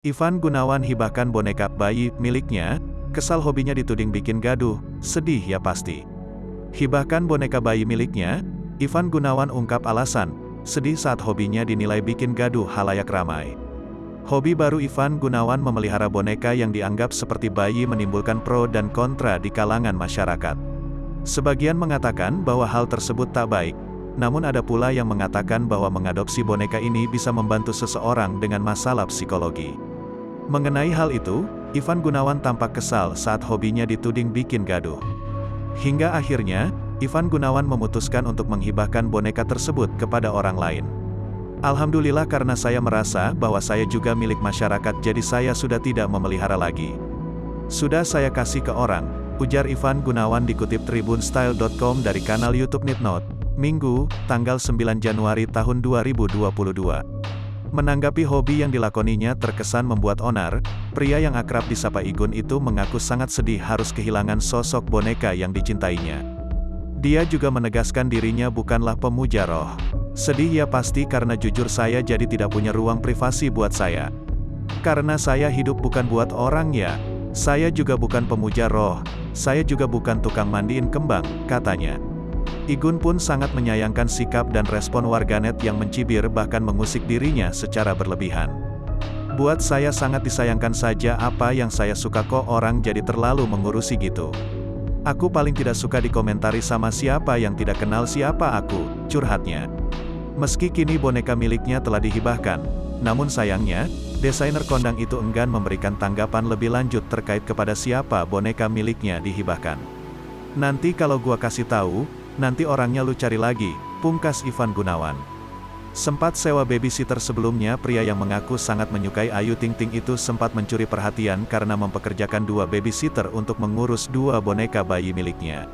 Ivan Gunawan hibahkan boneka bayi miliknya, kesal hobinya dituding bikin gaduh, sedih ya pasti. Hibahkan boneka bayi miliknya, Ivan Gunawan ungkap alasan, sedih saat hobinya dinilai bikin gaduh halayak ramai. Hobi baru Ivan Gunawan memelihara boneka yang dianggap seperti bayi menimbulkan pro dan kontra di kalangan masyarakat. Sebagian mengatakan bahwa hal tersebut tak baik, namun ada pula yang mengatakan bahwa mengadopsi boneka ini bisa membantu seseorang dengan masalah psikologi. Mengenai hal itu, Ivan Gunawan tampak kesal saat hobinya dituding bikin gaduh. Hingga akhirnya, Ivan Gunawan memutuskan untuk menghibahkan boneka tersebut kepada orang lain. Alhamdulillah karena saya merasa bahwa saya juga milik masyarakat jadi saya sudah tidak memelihara lagi. Sudah saya kasih ke orang, ujar Ivan Gunawan dikutip tribunstyle.com dari kanal YouTube Nitnot, Minggu, tanggal 9 Januari tahun 2022. Menanggapi hobi yang dilakoninya terkesan membuat onar, pria yang akrab disapa Igun itu mengaku sangat sedih harus kehilangan sosok boneka yang dicintainya. Dia juga menegaskan dirinya bukanlah pemuja roh. Sedih ya pasti karena jujur saya jadi tidak punya ruang privasi buat saya. Karena saya hidup bukan buat orang ya. Saya juga bukan pemuja roh, saya juga bukan tukang mandiin kembang, katanya. Igun pun sangat menyayangkan sikap dan respon warganet yang mencibir bahkan mengusik dirinya secara berlebihan. Buat saya sangat disayangkan saja apa yang saya suka kok orang jadi terlalu mengurusi gitu. Aku paling tidak suka dikomentari sama siapa yang tidak kenal siapa aku, curhatnya. Meski kini boneka miliknya telah dihibahkan, namun sayangnya, desainer kondang itu enggan memberikan tanggapan lebih lanjut terkait kepada siapa boneka miliknya dihibahkan. Nanti kalau gua kasih tahu, nanti orangnya lu cari lagi, pungkas Ivan Gunawan. Sempat sewa babysitter sebelumnya, pria yang mengaku sangat menyukai Ayu Ting Ting itu sempat mencuri perhatian karena mempekerjakan 2 babysitter untuk mengurus 2 boneka bayi miliknya.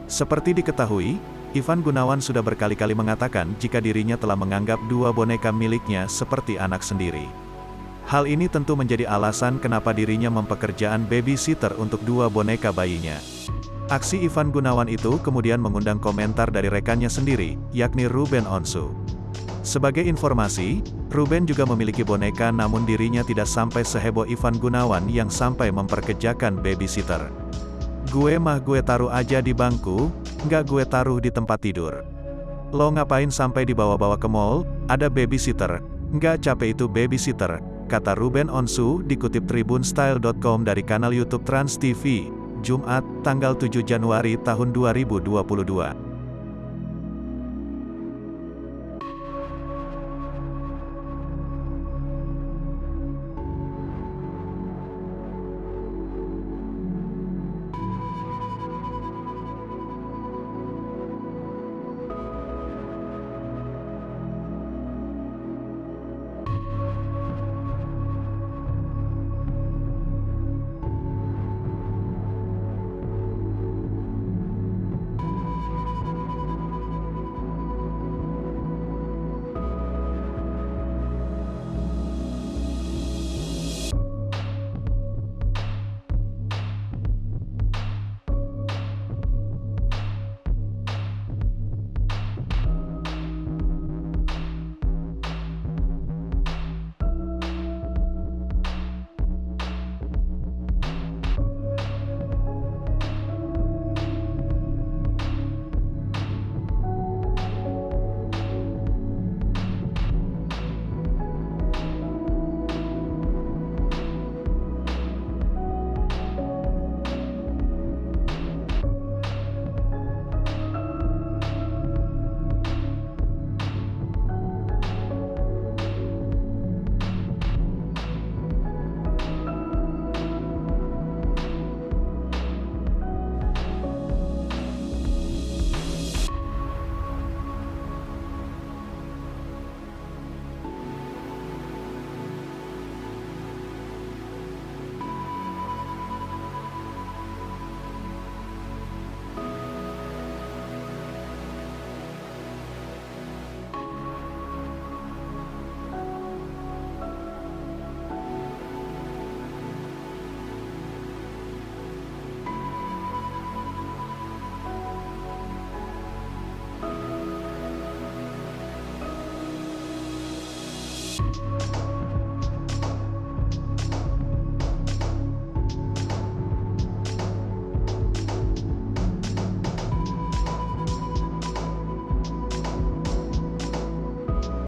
Seperti diketahui, Ivan Gunawan sudah berkali-kali mengatakan jika dirinya telah menganggap 2 boneka miliknya seperti anak sendiri. Hal ini tentu menjadi alasan kenapa dirinya mempekerjakan babysitter untuk 2 boneka bayinya. Aksi Ivan Gunawan itu kemudian mengundang komentar dari rekannya sendiri, yakni Ruben Onsu. Sebagai informasi, Ruben juga memiliki boneka namun dirinya tidak sampai seheboh Ivan Gunawan yang sampai memperkerjakan babysitter. Gue mah gue taruh aja di bangku, nggak gue taruh di tempat tidur. Lo ngapain sampai dibawa-bawa ke mall, ada babysitter, nggak capek itu babysitter, kata Ruben Onsu dikutip tribunstyle.com dari kanal YouTube Trans TV. Jumat, tanggal 7 Januari tahun 2022.